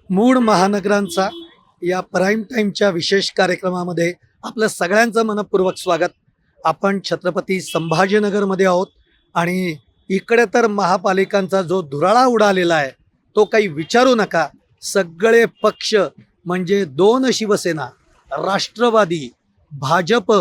मूळ महानगरांचा या प्राईम टाईमच्या विशेष कार्यक्रमामध्ये आपलं सगळ्यांचं मनपूर्वक स्वागत. आपण छत्रपती संभाजीनगरमध्ये आहोत आणि इकडे तर महापालिकांचा जो धुराळा उडालेला आहे तो काही विचारू नका. सगळे पक्ष म्हणजे दोन शिवसेना, राष्ट्रवादी, भाजप,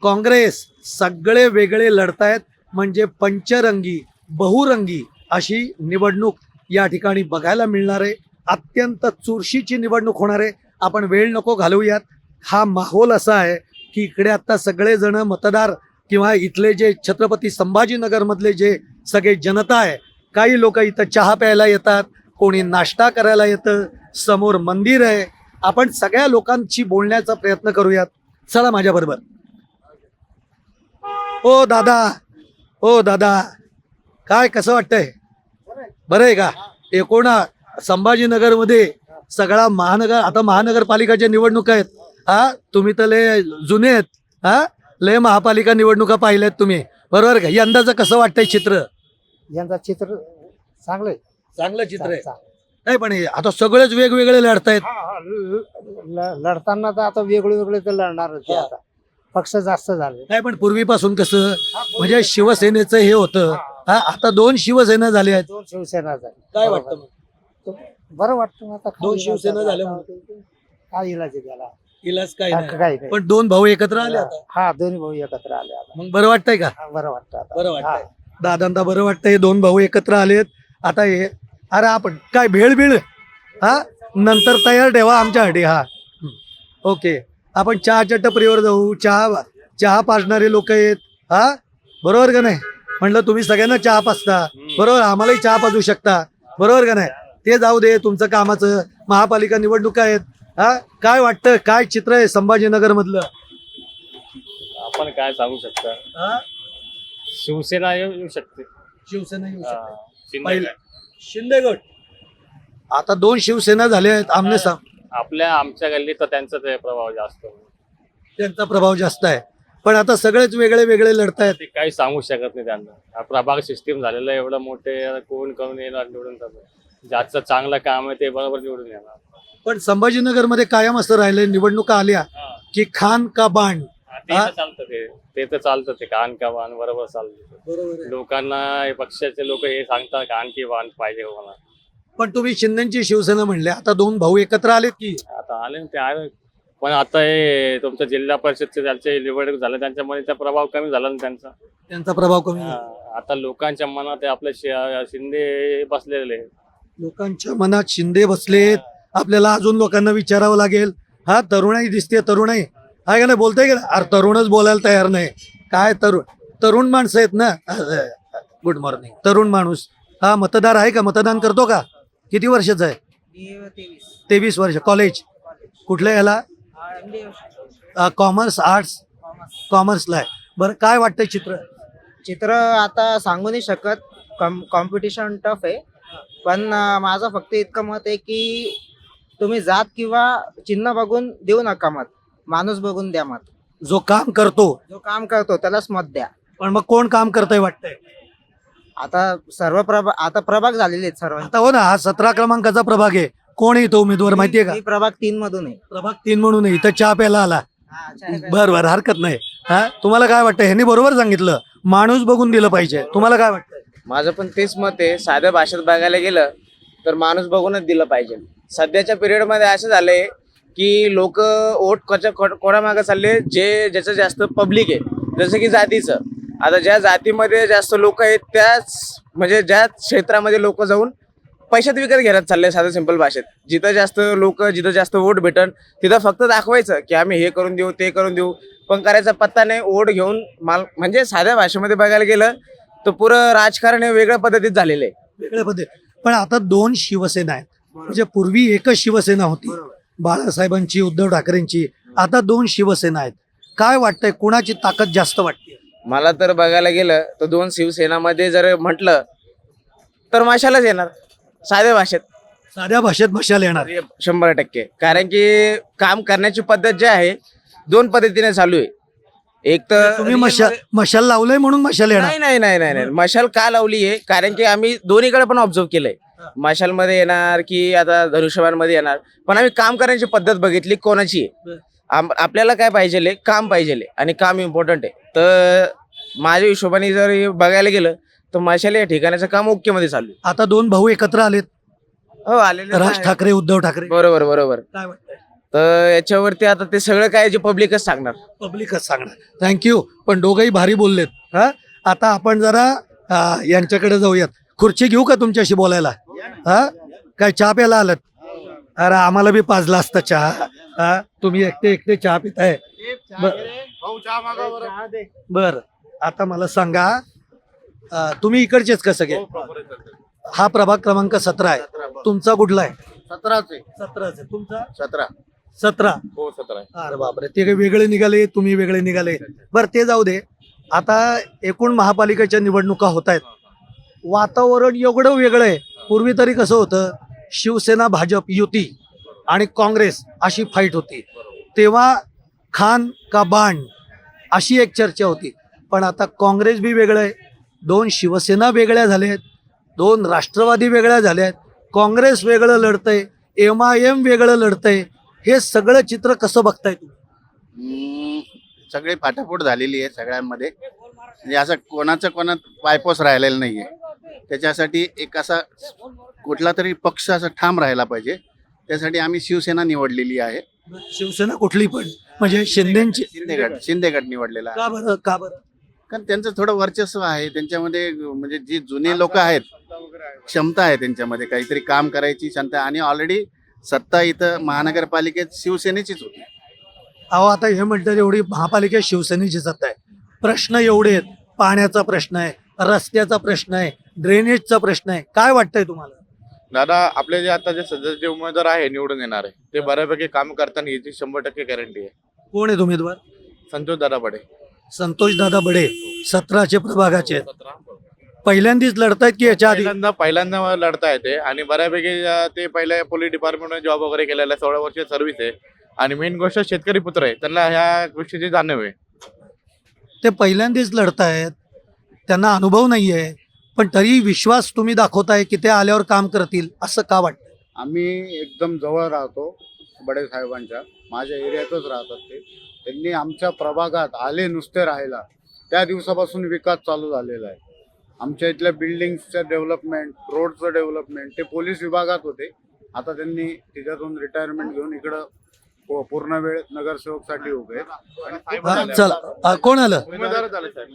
काँग्रेस सगळे वेगळे लढतायत. म्हणजे पंचरंगी बहुरंगी अशी निवडणूक या ठिकाणी बघायला मिळणार आहे. अत्यंत चुरशीची निवडणूक होणार आहे. आपण वेळ नको घालवूयात. हा माहोल असा आहे की इकडे आता सगळेजण मतदार किंवा इथले जे छत्रपती संभाजीनगरमधले जे सगळे जनता आहे, काही लोक इथं चहा प्यायला येतात, कोणी नाश्ता करायला येतं, समोर मंदिर आहे. आपण सगळ्या लोकांशी बोलण्याचा प्रयत्न करूयात. चला माझ्याबरोबर. ओ दादा, ओ दादा, काय कसं वाटतंय? बरं आहे का? एकूणा संभाजीनगरमध्ये सगळा महानगर, आता महानगरपालिकाच्या निवडणुका आहेत. हा, तुम्ही तर लय जुने आहेत. हा, लय महापालिका निवडणुका पाहिल्यात तुम्ही, बरोबर का? यंदाचं कसं वाटतंय चित्र? यंदा चित्र चांगलं आहे. चांगलं चित्र आहे. नाही पण आता सगळेच वेगवेगळे लढतायत. लढताना तर आता वेगळे वेगळे तर लढणार ते. हा. आता पक्ष जास्त झाले. नाही पण पूर्वीपासून कसं म्हणजे शिवसेनेचं हे होतं. हा, आता दोन शिवसेना झाल्या आहेत. दोन शिवसेना झाले. काय वाटतं मग? बरं वाटतं आता. दोन शिवसेना झाल्या काय इलाज आहे त्याला? इलाज काय काय नाही. नाही. पण दोन भाऊ एकत्र आले आता. हा, दोन्ही भाऊ एकत्र आले आता. मग बरं वाटतंय का? हा, बरं वाटतं आता. बरं वाटतंय. दादांना बरं वाटतंय. दोन भाऊ एकत्र आलेत आता. हे अरे आपण काय भेळ बिळ हा नंतर तयार ठेवा आमच्यासाठी. हा ओके, आपण चहाच्या टपरीवर जाऊ. चहा पाजणारे लोक आहेत. हा बरोबर का नाही? म्हटलं तुम्ही सगळ्यांना चहा पाजता, बरोबर, आम्हालाही चहा पाजू शकता, बरोबर का नाही? ते जाऊ दे तुमचं कामाचं. महापालिका निवडणुका आहेत. हा, काय वाटतं, काय चित्र आहे संभाजीनगर मधलं? आपण काय सांगू शकता? हा, शिवसेना येऊ शकते. शिवसेना येऊ शकते. शिंदे पहिलं शिंदे गट. आता दोन शिवसेना झाल्या आहेत आमने साम. आमच्या गल्लीत तर त्यांचा ते प्रभाव जास्त. त्यांचा प्रभाव जास्त आहे. पण आता सगळेच वेगळे वेगळे लढतायत. ते काही सांगू शकत नाही त्यांना. हा प्रभाग सिस्टीम झालेलं आहे एवढं मोठे. कोण करून येणार निवडून? ज्याचं चांगलं काम आहे ते बरोबर निवडून येणार. पण संभाजीनगर मध्ये कायम असं राहिलंय, निवडणुका आल्या की खान का बाण. ते तर चालतं. ते तर चालतं. ते कान का बाण बरोबर चालतं. बरोबर. लोकांना पक्षाचे लोक हे सांगतात कान की बाण पाहिजे होणार. पण तुम्ही शिंदेची शिवसेना म्हणले, आता दोन भाऊ एकत्र आलेत की? आता आले ना ते आले. पण आता हे तुमच्या जिल्हा परिषदचे ज्यांचे निवडणूक झाले त्यांच्यामध्ये त्या प्रभाव कमी झाला ना त्यांचा. त्यांचा प्रभाव कमी झाला. आता लोकांच्या मनात आपले शिंदे बसलेले. लोकांच्या मनात शिंदे बसलेत. आपल्याला अजून लोकांना विचारावं लागेल. हा, तरुणाई दिसते. तरुणाई आहे का नाही? बोलताय का? अरे तरुणच बोलायला तयार नाही. काय तरुण माणसं आहेत ना. Good morning. तरुण माणूस हा मतदार आहे का? मतदान करतो का? किती वर्षाचा आहे? 23 वर्ष. कॉलेज कुठल्या याला? Commerce, arts? कॉमर्सला आहे. बरं, काय वाटतंय चित्र? चित्र आता सांगू नाही शकत. कॉम्पिटिशन टफ आहे. पण माझं फक्त इतकं मत आहे की तुम्ही जात किंवा चिन्ह बघून देऊ नका मत. माणूस बघून द्या मत. जो काम करतो. जो काम करतो त्यालाच मत द्या. पण मग कोण काम करतंय वाटतंय? आता सर्व आता प्रभाग झालेले आहेत सर्व. आता हो ना, हा 17 क्रमांकाचा प्रभाग आहे. कोण आहे तो उमेदवार माहितीये का? मी प्रभाग 3 मधून आहे. प्रभाग 3 म्हणून आहे. इथं चहा प्यायला आला. हा, चालेल. बर, हरकत नाही. हा, तुम्हाला काय वाटतं? ह्यांनी बरोबर सांगितलं, माणूस बघून दिलं पाहिजे. तुम्हाला काय वाटतं? माझं पण तेच मत आहे. साध्या भाषेत बघायला गेलं तर माणूस बघूनच दिलं पाहिजे. सध्याच्या पिरियडमध्ये असं झालंय की लोक वोट कोणामागे चालले ज्याचं जास्त पब्लिक आहे. जसं की जातीचं. आता ज्या जातीमध्ये जास्त लोक आहेत त्याच म्हणजे ज्या क्षेत्रामध्ये लोक जाऊन पैशात विकत घेण्यात चालले. साधं सिंपल भाषेत जिथं जास्त लोक, जिथं जास्त वोट भेटन तिथं फक्त दाखवायचं की आम्ही हे करून देऊ, ते करून देऊ, पण करायचा पत्ता नाही. वोट घेऊन म्हणजे साध्या भाषेमध्ये बघायला गेलं तर पुरं राजकारण हे वेगळ्या पद्धतीत झालेलं आहे. वेगळ्या पद्धती. पण आता दोन शिवसेना आहेत. म्हणजे पूर्वी एकच शिवसेना होती, बाळासाहेबांची, उद्धव ठाकरेंची. आता दोन शिवसेना आहेत. काय वाटतंय, कुणाची ताकद जास्त वाटते? मला तर बघायला गेलं तर दोन शिवसेनामध्ये जर म्हटलं तर मशालच येणार. साध्या भाषेत साध्या भाषेत मशाल येणार 100%. कारण की काम करण्याची पद्धत जी आहे दोन पद्धतीने चालू आहे. एक तर तुम्ही मशाल लावलंय म्हणून मशाल येणार? नाही नाही नाही नाही नाही. मशाल का लावली आहे कारण की आम्ही दोन्हीकडे पण ऑब्झर्व केलंय. हा. मशालमध्ये येणार की आता धनुष्यबाणमध्ये येणार, पण आम्ही काम करण्याची पद्धत बघितली कोणाची आहे. बर. आपल्याला काय पाहिजे, काम पाहिजे आणि काम इम्पॉर्टंट आहे. तर माझ्या हिशोबाने जर बघायला गेलं तर मशाल या ठिकाणाचं काम ओके मध्ये चालू आहे. आता दोन भाऊ एकत्र आलेत, हो आलेले राज ठाकरे उद्धव ठाकरे. बरोबर बरोबर. काय वाटतंय? तर याच्यावरती आता ते सगळं काय जे पब्लिकच सांगणार. पब्लिकच सांगणार. थँक्यू. पण दोघंही भारी बोललेत. हा, आता आपण जरा यांच्याकडे जाऊयात. खुर्ची घेऊ का तुमच्याशी बोलायला? हा, काय चहा प्यायला आलात? अरे आम्हाला बी पाजला असता चहा. हा, तुम्ही एकटे एकटे चहा पिताय. बर, आता मला सांगा, तुम्ही इकडचेच का सगळे? हा प्रभाग क्रमांक 17 आहे. तुमचा कुठला आहे? 17 तुमचा 17. हो 17 आहे. अरे बापरे, ते काही वेगळे निघाले, तुम्ही वेगळे निघाले. बरं ते जाऊ दे. आता एकूण महापालिकेच्या निवडणुका होत आहेत. वातावरण एवढं वेगळं आहे. पूर्वी तरी कसं होतं, शिवसेना भाजप युती आणि काँग्रेस अशी फाईट होती. तेव्हा खान का बाण अशी एक चर्चा होती. पण आता काँग्रेस बी वेगळं आहे, दोन शिवसेना वेगळ्या झाल्या आहेत, दोन राष्ट्रवादी वेगळ्या झाल्या आहेत, काँग्रेस वेगळं लढतंय, MIM वेगळं लढतंय. हे सगळं चित्र कसं बघताय तुम्ही? सगळी फाटाफूट झालेली आहे सगळ्यांमध्ये. म्हणजे असं कोणात पायपोस राहिलेलं नाहीये. त्याच्यासाठी एक असा कुठला तरी पक्ष असा ठाम राहायला पाहिजे. त्यासाठी आम्ही शिवसेना निवडलेली आहे. शिवसेना कुठली पण, म्हणजे शिंदेची? शिंदे गट निवडलेला आहे. का बरं, का बरं? कारण त्यांचं थोडं वर्चस्व आहे त्यांच्यामध्ये. म्हणजे जी जुने लोक आहेत, क्षमता आहे त्यांच्यामध्ये, काहीतरी काम करायची क्षमता. आणि ऑलरेडी सत्ता इथं महानगरपालिकेत शिवसेनेचीच होती. अहो आता हे म्हणतात एवढी महापालिकेत शिवसेनेची सत्ता आहे, प्रश्न एवढे आहेत. पाण्याचा प्रश्न आहे, रस्त्याचा प्रश्न आहे, ड्रेनेजचा प्रश्न आहे. काय वाटतंय तुम्हाला? दादा, आपले जे आता जे सध्याचे उमेदवार आहे निवडून येणार आहे ते बऱ्यापैकी काम करताना याची 100% गॅरंटी आहे. कोण आहेत उमेदवार? संतोष दादा बडे. संतोष दादा बडे 17 प्रभागाचे आहेत. पहिल्यांदाच लढतायत की याच्या आधी? पहिल्यांदा लढता येते आणि बऱ्यापैकी ते पहिल्या पोलीस डिपार्टमेंटमध्ये जॉब वगैरे केलेला आहे. 16 वर्ष सर्व्हिस आहे आणि मेन गोष्ट शेतकरी पुत्र आहे, त्यांना ह्या गोष्टीची जाणीव आहे. ते पहिल्यांदाच लढतायत, त्यांना अनुभव नाहीये, पण तरी विश्वास तुम्ही दाखवताय की ते आल्यावर काम करतील, असं का वाटतं? आम्ही एकदम जवळ राहतो बडे साहेबांच्या, माझ्या एरियातच राहतात ते. त्यांनी आमच्या प्रभागात आले नुसते राहायला, त्या दिवसापासून विकास चालू झालेला आहे. आमच्या इथल्या बिल्डिंग्सचं डेव्हलपमेंट, रोडचं डेव्हलपमेंट. ते पोलीस विभागात होते, आता त्यांनी तिच्यातून रिटायरमेंट घेऊन इकडं पूर्ण वेळ नगरसेवकसाठी उभे आहेत. हा, चला, कोण आलं? उमेदवारच आले साहेब.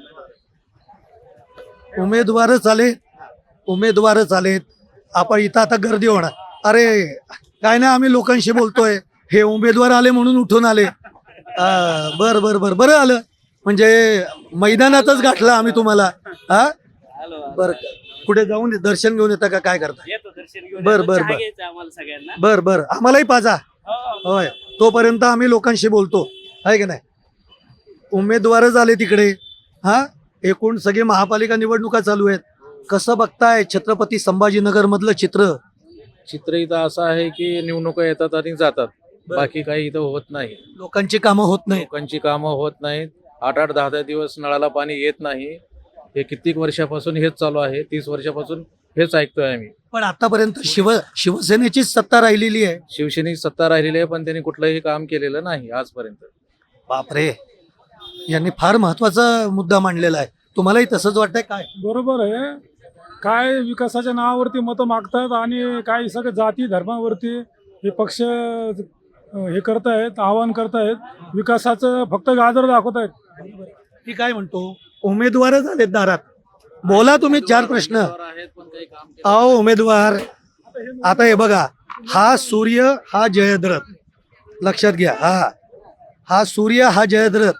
उमेदवारच आलेत. आपण इथं आता गर्दी होणार. अरे काय नाही, आम्ही लोकांशी बोलतोय, हे उमेदवार आले म्हणून उठून आले. बरं आलं, म्हणजे मैदानातच गाठलं आम्ही तुम्हाला. हा, बर, कुठे जाऊन दर्शन घेऊन येता का, काय करता? बर आम्हालाही पाजा. होय, तोपर्यंत आम्ही लोकांशी बोलतो, आहे की नाही? उमेदवारच आले तिकडे. हा, एकूण सगळी महापालिका निवडणुका चालू आहेत. कसं बघताय छत्रपती संभाजीनगर मधलं चित्र? चित्र इथं असं आहे की निवडणुका येतात आणि जातात, बाकी काही इथं होत नाही. लोकांची कामं होत नाही. लोकांची कामं होत नाहीत. 8-8, 10-10 दिवस नळाला पाणी येत नाही. हे कित्येक वर्षापासून हेच चालू आहे. 30 वर्षापासून हेच ऐकतोय आम्ही. पण आतापर्यंत शिवसेनेचीच सत्ता राहिलेली आहे. शिवसेनेची सत्ता राहिलेली आहे, पण त्यांनी कुठलंही काम केलेलं नाही आजपर्यंत. बापरे, यांनी फार महत्वाचा मुद्दा मांडलेला आहे. तुम्हालाही तसंच वाटतंय काय? बरोबर आहे. काय विकासाच्या नावावरती मतं मागतात आणि काही सगळं जाती धर्मावरती हे पक्ष हे करतायत, आवाहन करतायत. विकासाचं फक्त गाजर दाखवतायत. ती काय म्हणतो, उमेदवारच आलेत दारात, बोला तुम्ही 4 प्रश्न. अहो उमेदवार, आता हे बघा, हा सूर्य हा जयद्रथ, लक्षात घ्या. हा सूर्य हा जयद्रथ.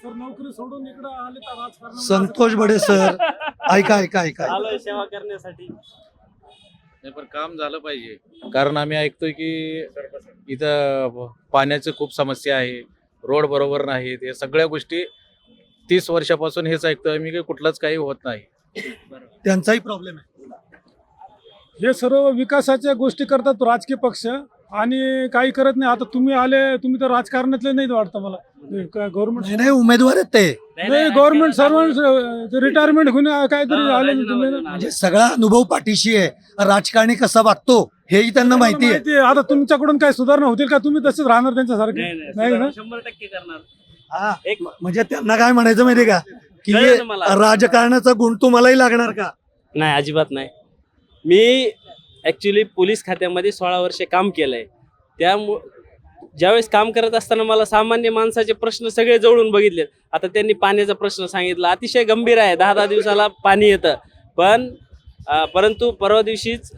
नोकरी सोडून इकडे आले तर राजकारण. संतोष बडे सर, ऐका सेवा करण्यासाठी. पण काम झालं पाहिजे, कारण आम्ही ऐकतोय की इथं पाण्याची खूप समस्या आहे, रोड बरोबर नाहीत. हे सगळ्या गोष्टी 30 वर्षापासून हेच ऐकतोय मी की कुठलंच काही होत नाही. त्यांचाही प्रॉब्लेम आहे. हे सर्व विकासाच्या गोष्टी करतात राजकीय पक्ष आणि काही करत नाही. आता तुम्ही आले, तुम्ही तर राजकारणातले नाही वाटतं मला. गव्हर्नमेंट नाही उमेदवार आहेत ते, नाही, गव्हर्नमेंट सर्वंट रिटायरमेंट होऊन काहीतरी आले ना तुम्ही. म्हणजे सगळा अनुभव पाठीशी आहे. राजकारणी कसा वागतो हेही त्यांना माहिती आहे. माहिती आहे. आता तुमच्याकडून काय सुधारणा होतील का? तुम्ही तसेच राहणार त्यांच्यासारखे? नाही ना. 100% करणार. हा, म्हणजे त्यांना काय म्हणायचं माहितीये का, की कळलं ना मला. राजकारणाचा गुण तुम्हालाही लागणार का? नाही, अजिबात नाही. मी ऍक्च्युली पोलीस खात्यामध्ये 16 वर्षे काम केलंय. त्यामुळे ज्यावेळेस काम करत असताना मला सामान्य माणसाचे प्रश्न सगळे जवळून बघितले. आता त्यांनी पाण्याचा प्रश्न सांगितला, अतिशय गंभीर आहे. 10-10 दिवसाला पाणी येतं. पण परंतु परवा दिवशीच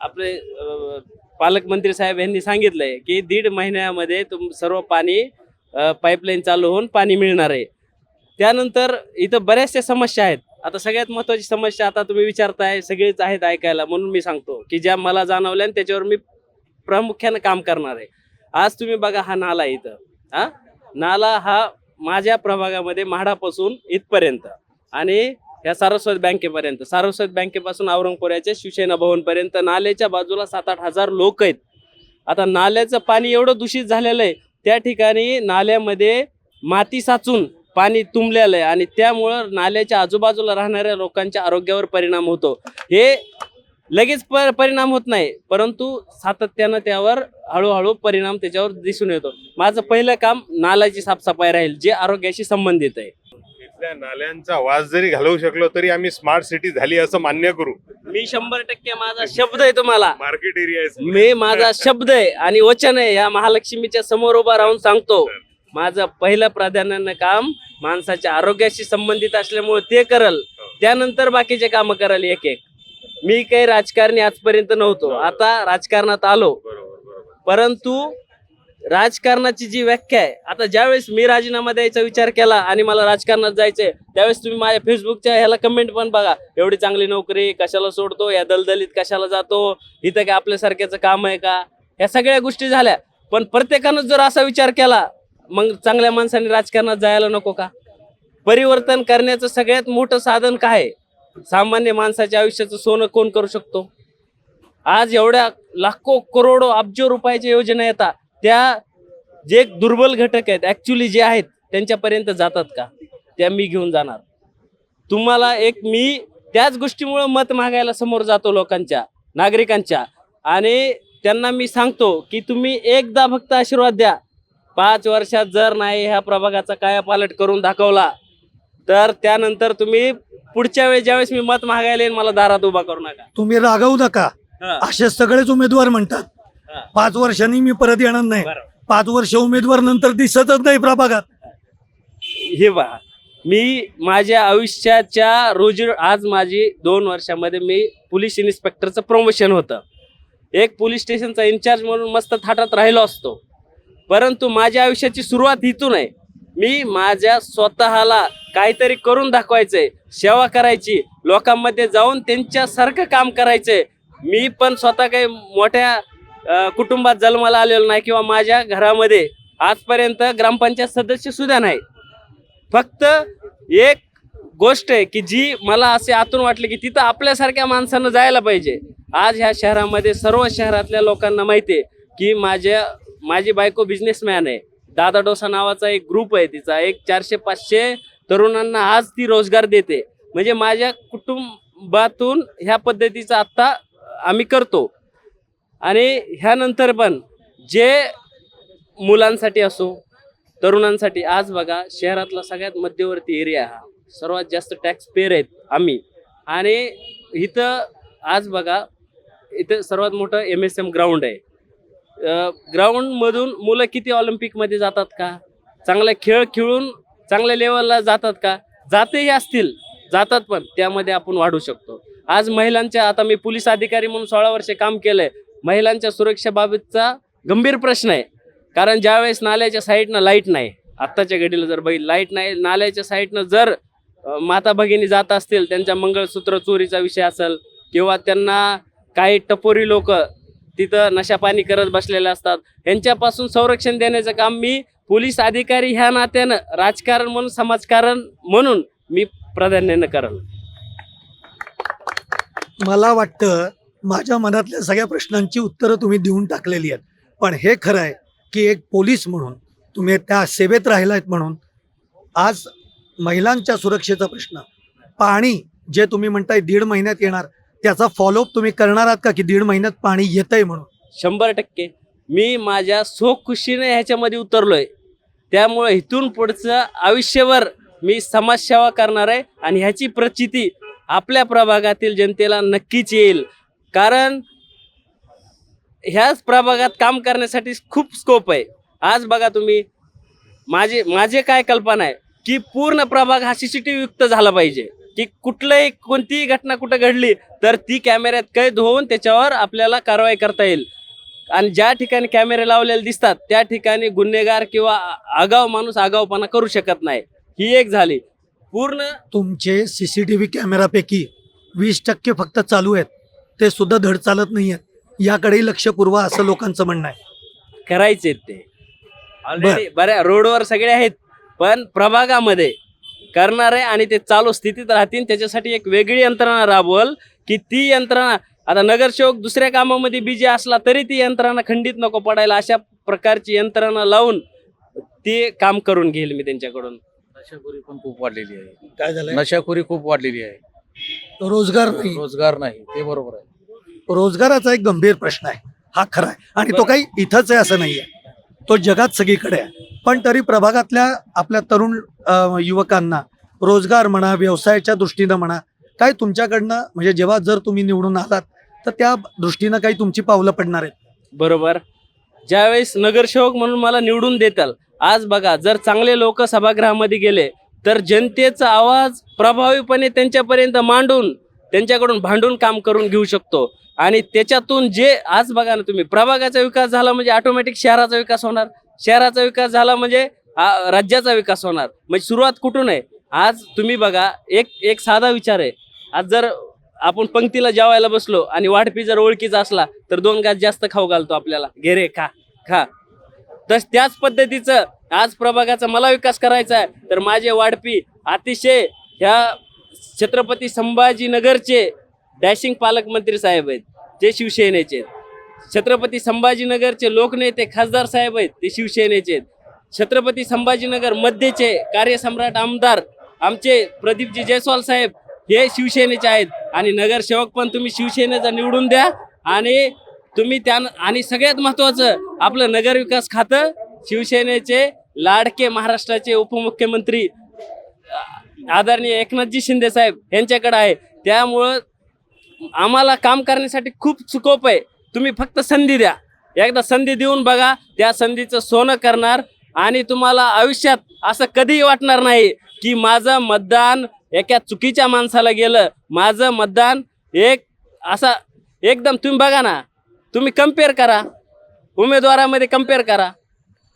आपले पालकमंत्री साहेब यांनी सांगितलंय की 1.5 महिन्यामध्ये सर्व पाणी पाईपलाईन चालू होऊन पाणी मिळणार आहे. त्यानंतर इथं बऱ्याचशा समस्या आहेत. आता सगळ्यात महत्त्वाची समस्या आता तुम्ही विचारताय, सगळेच आहेत ऐकायला, म्हणून मी सांगतो की ज्या मला जाणवल्या आणि त्याच्यावर मी प्रामुख्यानं काम करणार आहे. आज तुम्ही बघा हा नाला इथं, हा नाला हा माझ्या प्रभागामध्ये म्हाडापासून इथपर्यंत आणि ह्या सारस्वत बँकेपर्यंत, सारस्वत बँकेपासून औरंगपुराच्या शिवसेना भवनपर्यंत नाल्याच्या बाजूला 7-8 हजार लोक आहेत. आता नाल्याचं पाणी एवढं दूषित झालेलं आहे, त्या ठिकाणी नाल्यामध्ये माती साचून पाणी तुंबलेलं आहे आणि त्यामुळं नाल्याच्या आजूबाजूला राहणाऱ्या लोकांच्या आरोग्यावर परिणाम होतो. हे लगेच परिणाम होत नाही, परंतु सातत्यानं त्यावर हळूहळू परिणाम त्याच्यावर दिसून येतो. माझं पहिलं काम नाल्याची साफसफाई राहील, जे आरोग्याशी संबंधित आहे. इथल्या नाल्यांचा वास जरी घालवू शकलो तरी आम्ही स्मार्ट सिटी झाली असं मान्य करू. मी 100% माझा शब्द आहे तुम्हाला, मार्केट एरिया आहे. मी माझा शब्द आहे आणि वचन आहे, या महालक्ष्मीच्या समोर उभा राहून सांगतो. माझं पहिलं प्राधान्यानं काम माणसाच्या आरोग्याशी संबंधित असल्यामुळे ते करल, त्यानंतर बाकीचे कामं करल एक एक. मी काही राजकारणी आजपर्यंत नव्हतो, आता राजकारणात आलो. परंतु राजकारणाची जी व्याख्या आहे, आता ज्यावेळेस मी राजीनामा द्यायचा विचार केला आणि मला राजकारणात जायचंय, त्यावेळेस तुम्ही माझ्या फेसबुकच्या ह्याला कमेंट पण बघा, एवढी चांगली नोकरी कशाला सोडतो, या दलदलीत कशाला जातो, इथं काय आपल्यासारख्याचं काम आहे का, ह्या सगळ्या गोष्टी झाल्या. पण प्रत्येकानं जर असा विचार केला, मग चांगल्या माणसाने राजकारणात जायला नको का? परिवर्तन करण्याचं सगळ्यात मोठं साधन काय आहे? सामान्य माणसाच्या आयुष्याचं सोनं कोण करू शकतो? आज एवढ्या लाखो करोडो अब्जो रुपयाच्या योजना येतात, त्या जे दुर्बल घटक आहेत ऍक्च्युली जे आहेत त्यांच्यापर्यंत जातात का? त्या मी घेऊन जाणार. तुम्हाला एक मी त्याच गोष्टीमुळे मत मागायला समोर जातो लोकांच्या, नागरिकांच्या, आणि त्यांना मी सांगतो की तुम्ही एकदा फक्त आशीर्वाद द्या. 5 वर्षात जर नाही ह्या प्रभागाचा कायापालट करून दाखवला तर त्यानंतर तुम्ही पुढच्या वेळेस ज्यावेळेस मी मत मागायला येईन मला दारात उभा करू नका. तुम्ही रागवू नका. असे सगळेच उमेदवार म्हणतात 5 वर्षांनी मी परत येणार नाही. 5 वर्ष उमेदवार नंतर दिसतच नाही प्रभागात. हे पहा, मी माझ्या आयुष्याच्या आज माझी 2 वर्षामध्ये मी पोलीस इन्स्पेक्टरचं प्रमोशन होतं. एक पोलीस स्टेशनचा इन्चार्ज म्हणून मस्त थाटात राहिलो असतो, परंतु माझ्या आयुष्याची सुरुवात इथून आहे. मी माझ्या स्वतःला काहीतरी करून दाखवायचंय, सेवा करायची, लोकांमध्ये जाऊन त्यांच्यासारखं काम करायचंय. मी पण स्वतः काही मोठ्या कुटुंबात जन्माला आलेलो नाही किंवा माझ्या घरामध्ये आजपर्यंत ग्रामपंचायत सदस्य सुद्धा नाही. फक्त एक गोष्ट आहे की जी मला असे आतून वाटले की तिथं आपल्यासारख्या माणसानं जायला पाहिजे. आज ह्या शहरामध्ये सर्व शहरातल्या लोकांना माहिती आहे की माझी बायको बिझनेसमॅन आहे. दादा डोसा नावाचा एक ग्रुप आहे, तिचा एक 400-500 तरुणांना आज ती रोजगार देते. म्हणजे माझ्या कुटुंबातून ह्या पद्धतीचं आत्ता आम्ही करतो. आणि ह्यानंतर पण जे मुलांसाठी असो, तरुणांसाठी, आज बघा शहरातला सगळ्यात मध्यवर्ती एरिया हा, सर्वात जास्त टॅक्स पेअर आहेत आम्ही. आणि इथं आज बघा इथं सर्वात मोठं MSM ग्राउंड आहे. ग्राउंडमधून मुलं किती ऑलिम्पिकमध्ये जातात का? चांगला खेळ खेळून चांगल्या लेवलला जातात का? जातेही असतील, जातात, पण त्यामध्ये आपण वाढू शकतो. आज महिलांच्या, आता मी पोलीस अधिकारी म्हणून 16 वर्षे काम केलंय, महिलांच्या सुरक्षेबाबतचा गंभीर प्रश्न आहे. कारण ज्यावेळेस नाल्याच्या साईडनं लाईट नाही, आत्ताच्या घडीला जर बघितलं लाईट नाही, नाल्याच्या साईडनं जर माता भगिनी जात असतील, त्यांच्या मंगळसूत्र चोरीचा विषय असेल किंवा त्यांना काही टपोरी लोक तिथं नशापाणी करत बसलेले असतात, यांच्यापासून संरक्षण देण्याचं काम मी पोलीस अधिकारी ह्या नात्यानं, राजकारण म्हणून, समाजकारण म्हणून मी प्राधान्यानं करेन. मला वाटतं माझ्या मनातल्या सगळ्या प्रश्नांची उत्तरं तुम्ही देऊन टाकलेली आहेत. पण हे खरं आहे की एक पोलीस म्हणून तुम्ही त्या सेवेत राहिलात म्हणून आज महिलांच्या सुरक्षेचा प्रश्न, पाणी जे तुम्ही म्हणताय 1.5 महिन्यात येणार, त्याचा फॉलोअप तुम्ही करणार आहात का की 1.5 महिन्यात पाणी येतंय म्हणून? 100% मी माझ्या स्वखुशीने ह्याच्यामध्ये उतरलोय. त्यामुळे इथून पुढचं आयुष्यभर मी समाजसेवा करणार आहे आणि ह्याची प्रचिती आपल्या प्रभागातील जनतेला नक्कीच येईल. कारण ह्याच प्रभागात काम करण्यासाठी खूप स्कोप आहे. आज बघा तुम्ही, माझे काय कल्पना आहे की पूर्ण प्रभाग हा CCTV युक्त झाला पाहिजे, की कुठलंही कोणतीही घटना कुठं घडली तर ती कॅमेऱ्यात कैद होऊन त्याच्यावर आपल्याला कारवाई करता येईल. आणि ज्या ठिकाणी कॅमेरे लावलेले दिसतात त्या ठिकाणी गुन्हेगार किंवा आगाव माणूस आगावपणा करू शकत नाही. ही एक झाली. पूर्ण तुमचे CCTV कॅमेरापैकी 20% फक्त चालू आहेत, ते सुद्धा धड चालत नाही आहेत. याकडेही लक्ष पुरवा असं लोकांचं म्हणणं आहे. करायचे ते ऑलरेडी बऱ्या रोडवर सगळे आहेत, पण प्रभागामध्ये करणार आहे आणि ते चालू स्थितीत राहतील. त्याच्यासाठी एक वेगळी यंत्रणा राबवल की ती यंत्रणा, आता नगरसेवक दुसऱ्या कामामध्ये बिझी असला तरी ती यंत्रणा खंडित नको पडायला, अशा प्रकारची यंत्रणा लावून ते काम करून घेईल मी त्यांच्याकडून. नशाखोरी पण खूप वाढलेली आहे. काय झालंय? नशाखोरी खूप वाढलेली आहे. रोजगार नाही. रोजगार नाही, ते बरोबर आहे. रोजगाराचा एक गंभीर प्रश्न आहे, हा खरा आहे. आणि तो काही इथंच आहे असं नाही आहे, तो जगात सगळीकडे आहे. पण तरी प्रभागातल्या आपल्या तरुण युवकांना रोजगार म्हणा, व्यवसायाच्या दृष्टीनं म्हणा, काय तुमच्याकडनं म्हणजे जेव्हा जर तुम्ही निवडून आलात तर त्या दृष्टीनं काही तुमची पावलं पडणार आहेत? बरोबर. ज्यावेळेस नगरसेवक म्हणून मला निवडून देताल, आज बघा जर चांगले लोक सभागृहामध्ये गेले तर जनतेचा आवाज प्रभावीपणे त्यांच्यापर्यंत मांडून त्यांच्याकडून भांडून काम करून घेऊ शकतो. आणि त्याच्यातून जे आज बघा ना तुम्ही, प्रभागाचा विकास झाला म्हणजे ऑटोमॅटिक शहराचा विकास होणार, शहराचा विकास झाला म्हणजे राज्याचा विकास होणार. म्हणजे सुरुवात कुठून आहे? आज तुम्ही बघा, एक साधा विचार आहे. आज जर आपण पंक्तीला जेवायला बसलो आणि वाढपी जर ओळखीचा असला तर 2 घास जास्त खाऊ घालतो आपल्याला, घे रे खा खा. त्याच पद्धतीचं आज प्रभागाचा मला विकास करायचा आहे तर माझे वाढपी अतिशय ह्या छत्रपती संभाजीनगरचे डॅशिंग पालकमंत्री साहेब आहेत, जे शिवसेनेचे आहेत. छत्रपती संभाजीनगरचे लोकनेते खासदार साहेब आहेत, ते शिवसेनेचे आहेत. छत्रपती संभाजीनगर मध्येचे कार्यसम्राट आमदार आमचे प्रदीपजी जयस्वाल साहेब हे शिवसेनेचे आहेत. आणि नगरसेवक पण तुम्ही शिवसेनेचा निवडून द्या. आणि तुम्ही आणि सगळ्यात महत्वाचं आपलं नगरविकास खातं शिवसेनेचे लाडके महाराष्ट्राचे उपमुख्यमंत्री आदरणीय एकनाथजी शिंदे साहेब यांच्याकडे आहे. त्यामुळं आम्हाला काम करण्यासाठी खूप स्कोप आहे. तुम्ही फक्त संधी द्या, एकदा संधी देऊन बघा, त्या संधीचं सोनं करणार. आणि तुम्हाला आयुष्यात असं कधीही वाटणार नाही की माझं मतदान एका चुकीच्या माणसाला गेलं. माझं मतदान असा एकदम, तुम्ही बघा ना, तुम्ही कम्पेअर करा, उमेदवारामध्ये कम्पेअर करा.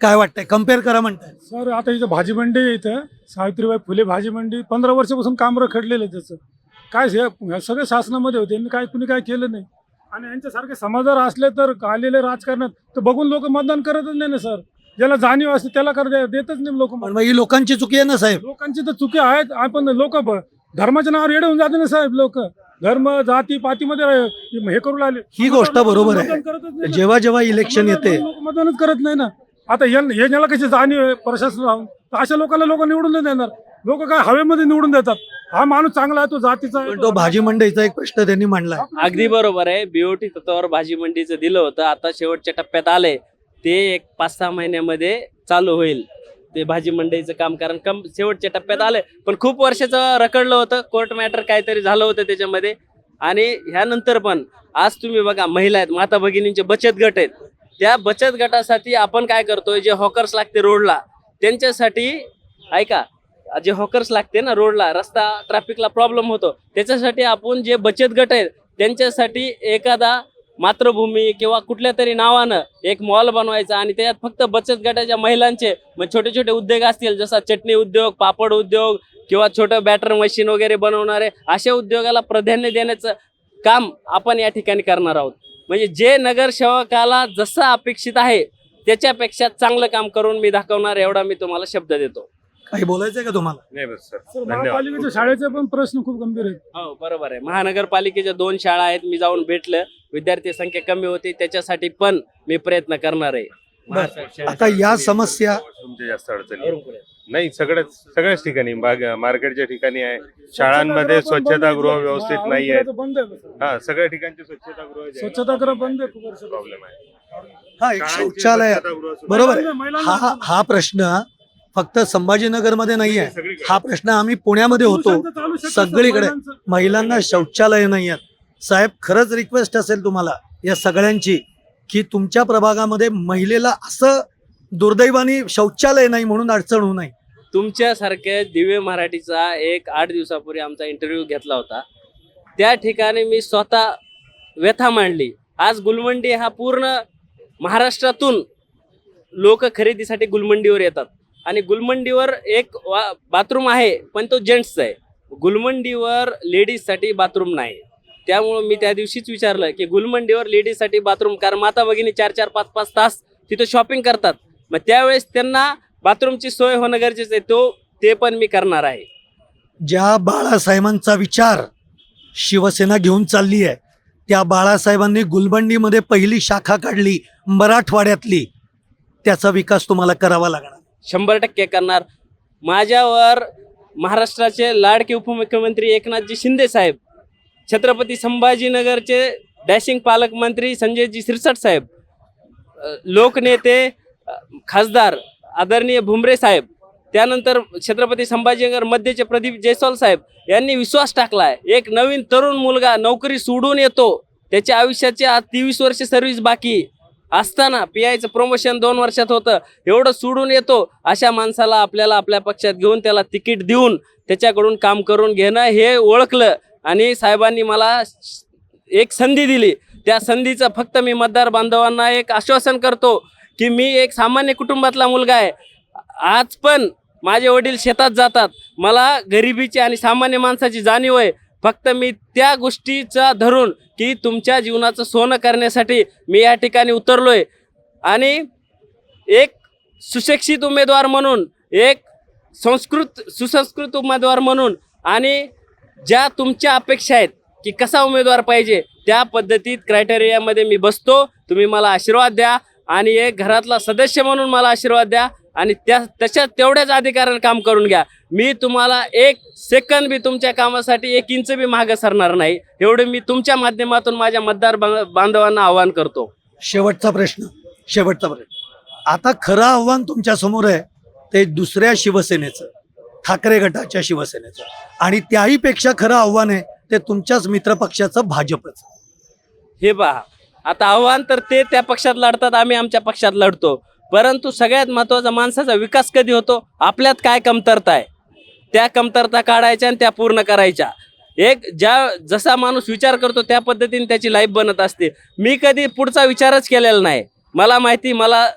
काय वाटतंय? कम्पेअर करा म्हणताय सर. आता इथं भाजी मंडी आहे, इथं सावित्रीबाई फुले भाजी मंडी 15 वर्षापासून काम रखडलेलं आहे त्याचं. काय सगळे शासनामध्ये होते, यांनी कुणी काय केलं नाही. आणि यांच्यासारखे समाजदार असले तर आलेले राजकारणात तर बघून लोक मतदान करतच नाही ना सर. ज्याला जाणीव असते त्याला देतच नाही लोक. पण मग ही लोकांची चुकी आहे ना साहेब? लोकांची तर चुकी आहेत, आपण लोक धर्माच्या नावावर येडे होऊन जाते ना साहेब. लोक धर्म जाती पातीमध्ये हे करू लागले. ही गोष्ट बरोबर आहे. जेव्हा जेव्हा इलेक्शन येते लोक मतदानच करत नाही ना. आता याला कशी जाणीव आहे प्रशासन राहून, तर अशा लोकांना लोक निवडून नाही देणार. लोक काय हवेमध्ये निवडून देतात. हा माणूस चांगला आहे, तो जातीचा आहे. पण तो भाजी मंडईचा एक प्रश्न त्यांनी मांडलाय. अगदी बरोबर आहे. BOT तत्वावर भाजी मंडीचं दिलं होतं, आता शेवटच्या टप्प्यात आलंय ते. एक 5-6 महिन्यामध्ये चालू होईल ते भाजी मंडईचं काम, कारण शेवटच्या टप्प्यात आलंय. पण खूप वर्षाचं रखडलं होतं, कोर्ट मॅटर काहीतरी झालं होतं त्याच्यामध्ये. आणि ह्यानंतर पण आज तुम्ही बघा, महिला आहेत, माता भगिनींचे बचत गट आहेत. त्या बचत गटासाठी आपण काय करतोय, जे हॉकर्स लागते रोडला त्यांच्यासाठी, ऐका, जे हॉकर्स लागते ना रोडला, रस्ता ट्रॅफिकला प्रॉब्लेम होतो, त्याच्यासाठी आपण जे बचत गट आहेत त्यांच्यासाठी एखादा मातृभूमी किंवा कुठल्या तरी नावानं एक मॉल बनवायचा. आणि त्याच्यात फक्त बचत गटाच्या महिलांचे छोटे छोटे उद्योग असतील, जसा चटणी उद्योग, पापड उद्योग किंवा छोटं बॅटर मशीन वगैरे बनवणारे, अशा उद्योगाला प्राधान्य देण्याचं काम आपण या ठिकाणी करणार आहोत. म्हणजे जे नगरसेवकाला जसं अपेक्षित आहे त्याच्यापेक्षा चांगलं काम करून मी दाखवणार, एवढा मी तुम्हाला शब्द देतो. काही बोलायचंय का तुम्हाला? नाही बस सर, सर, धन्यवाद. महापालिकेच्या शाळेचे पण प्रश्न खूप गंभीर आहेत. हो बरोबर आहे. महानगरपालिकेच्या 2 शाळा आहेत, मी जाऊन भेटलं. विद्यार्थी संख्या कमी होती त्याच्यासाठी पण मी प्रयत्न करणार आहे. आता या समस्या तुमच्या जास्त अडचणी आहेत. नाही, सगळ्याच ठिकाणी मार्केटच्या ठिकाणी आहे, शाळांमध्ये स्वच्छतागृह व्यवस्थित नाही आहेत. बंद आहे हा, सगळ्या ठिकाणचे स्वच्छतागृह जे आहेत, स्वच्छतागृह बंद आहे खूप वर्ष. प्रॉब्लेम आहे. हा, एक शाळांचे शौचालय स्वच्छतागृह सुद्धा बरोबर आहे. महिलांना- हा प्रश्न फक्त संभाजीनगरमध्ये नाही आहे. सगळीकडे. हा प्रश्न आम्ही पुण्यामध्ये होतो. पुरुषांचं चालू शकतं, सगळीकडे महिलांचं- महिलांना शौचालय नाही आहेत. साहेब, खरंच रिक्वेस्ट असेल तुम्हाला या सगळ्यांची की तुमच्या प्रभागामध्ये महिलेला असं दुर्दैवाने शौचालय नाही म्हणून अडचण होऊ नये. तुमच्यासारख्या दिव्य मराठीचा एक 8 दिवसापूर्वी आमचा इंटरव्ह्यू घेतला होता. त्या ठिकाणी मी स्वतः व्यथा मांडली. आज गुलमंडी हा पूर्ण महाराष्ट्रातून लोक खरेदीसाठी गुलमंडीवर येतात आणि गुलमंडीवर एक बाथरूम आहे पण तो जेंट्सचा आहे. गुलमंडीवर लेडीजसाठी बाथरूम नाही. त्यामुळं मी त्या दिवशीच विचारलं की गुलमंडीवर लेडीजसाठी बाथरूम, कारण माता भगिनी 4-4, 5-5 तास तिथं शॉपिंग करतात. मग त्यावेळेस त्यांना बाथरूमची सोय होणं गरजेचं आहे. ते पण मी करणार आहे. ज्या बाळासाहेबांचा विचार शिवसेना घेऊन चालली आहे त्या बाळासाहेबांनी गुलमंडीमध्ये पहिली शाखा काढली मराठवाड्यातली. त्याचा विकास तुम्हाला करावा लागणार. 100% करणार. माझ्यावर महाराष्ट्राचे लाडके उपमुख्यमंत्री एकनाथजी शिंदे साहेब, छत्रपती संभाजीनगरचे डॅशिंग पालकमंत्री संजयजी शिरसाट साहेब, लोकनेते खासदार आदरणीय भुमरे साहेब, त्यानंतर छत्रपती संभाजीनगर मध्यचे प्रदीप जयस्वाल साहेब यांनी विश्वास टाकलाय. एक नवीन तरुण मुलगा नोकरी सोडून येतो, त्याच्या आयुष्याचे आज 23 वर्ष सर्व्हिस बाकी असताना PIचं प्रमोशन 2 वर्षात होतं, एवढं सोडून येतो. अशा माणसाला आपल्याला आपल्या पक्षात घेऊन त्याला तिकीट देऊन त्याच्याकडून काम करून घेणं हे ओळखलं आणि साहेबांनी मला एक संधी दिली. त्या संधीचं फक्त मी मतदार बांधवांना एक आश्वासन करतो की मी एक सामान्य कुटुंबातला मुलगा आहे. आज पण माझे वडील शेतात जातात. मला गरिबीची आणि सामान्य माणसाची जाणीव आहे. फक्त मी त्या गोष्टीचा धरून की तुमच्या जीवनाचं सोनं करण्यासाठी मी या ठिकाणी उतरलोय आणि एक सुशिक्षित उमेदवार म्हणून, एक सुसंस्कृत उमेदवार म्हणून आणि ज्या तुमच्या अपेक्षा आहेत की कसा उमेदवार पाहिजे त्या पद्धतीत क्रायटेरियामध्ये मी बसतो. तुम्ही मला आशीर्वाद द्या आणि एक घरातला सदस्य म्हणून मला आशीर्वाद द्या आणि तशा तेवढ्याच अधिकाराने काम करून घ्या. मी तुम्हाला 1 सेकंद बी तुमच्या कामासाठी 1 इंच बी मागे सरणार नाही. एवढे मी तुमच्या माध्यमातून माझ्या मतदार बांधवांना आवाहन करतो. शेवटचा प्रश्न. आता खरं आव्हान तुमच्या समोर आहे ते दुसऱ्या शिवसेनेचं, ठाकरे गटाच्या शिवसेनेचं, आणि त्याही पेक्षा खरं आव्हान आहे ते तुमच्याच मित्रपक्षाचं भाजपचं. हे पहा, आता आव्हान तर ते त्या पक्षात लढतात, आम्ही आमच्या पक्षात लढतो. परंतु सगळ्यात महत्त्वाचा माणसाचा विकास कधी होतो, आपल्यात काय कमतरता आहे त्या कमतरता काढायच्या आणि त्या पूर्ण करायच्या. जसा माणूस विचार करतो त्या पद्धतीने त्याची लाईफ बनत असते. मी कधी पुढचा विचारच केलेला नाही. मला माहिती, मला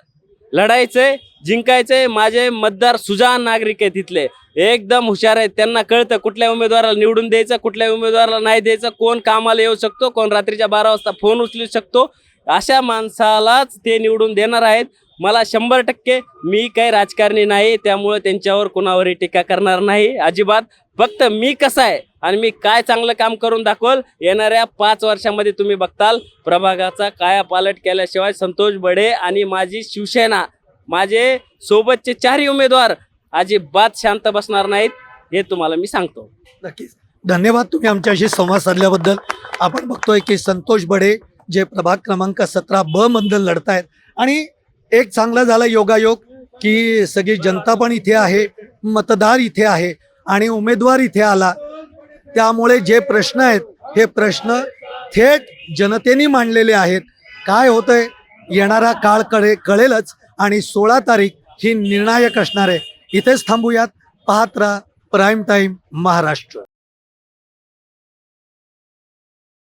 लढायचंय, जिंकायचंय. माझे मतदार सुजाण नागरिक आहेत, तिथले एकदम हुशार आहेत. त्यांना कळतं कुठल्या उमेदवाराला निवडून द्यायचं, कुठल्या उमेदवाराला नाही द्यायचं, कोण कामाला येऊ शकतो, कोण रात्रीच्या 12 वाजता फोन उचलू शकतो. अशा माणसालाच ते निवडून देणार आहेत. मला 100%, मी काही राजकारणी नाही त्यामुळे त्यांच्यावर कोणावरही टीका करणार नाही अजिबात. फक्त मी कसा आहे आणि मी काय चांगलं काम करून दाखवल येणाऱ्या 5 वर्षामध्ये तुम्ही बघताल. प्रभागाचा कायापालट केल्याशिवाय संतोष बडे आणि माझी शिवसेना, माझे सोबतचे 4ही उमेदवार अजिबात शांत बसणार नाहीत, हे तुम्हाला मी सांगतो. नक्कीच धन्यवाद तुम्ही आमच्याशी संवाद साधल्याबद्दल. आपण बघतोय की संतोष बडे जे प्रभाग क्रमांक 17B मधून लढतायत आणि एक चांगला झाला योगायोग की सगळी जनता पण इथे आहे, मतदार इथे आहे आणि उमेदवार इथे आला. त्यामुळे जे प्रश्न आहेत हे प्रश्न थेट जनतेने मांडलेले आहेत. काय होतंय येणारा काळ कळेलच आणि 16 तारीख ही निर्णायक असणार आहे. इथेच थांबूयात. पाहत राहा प्राईम टाईम महाराष्ट्र.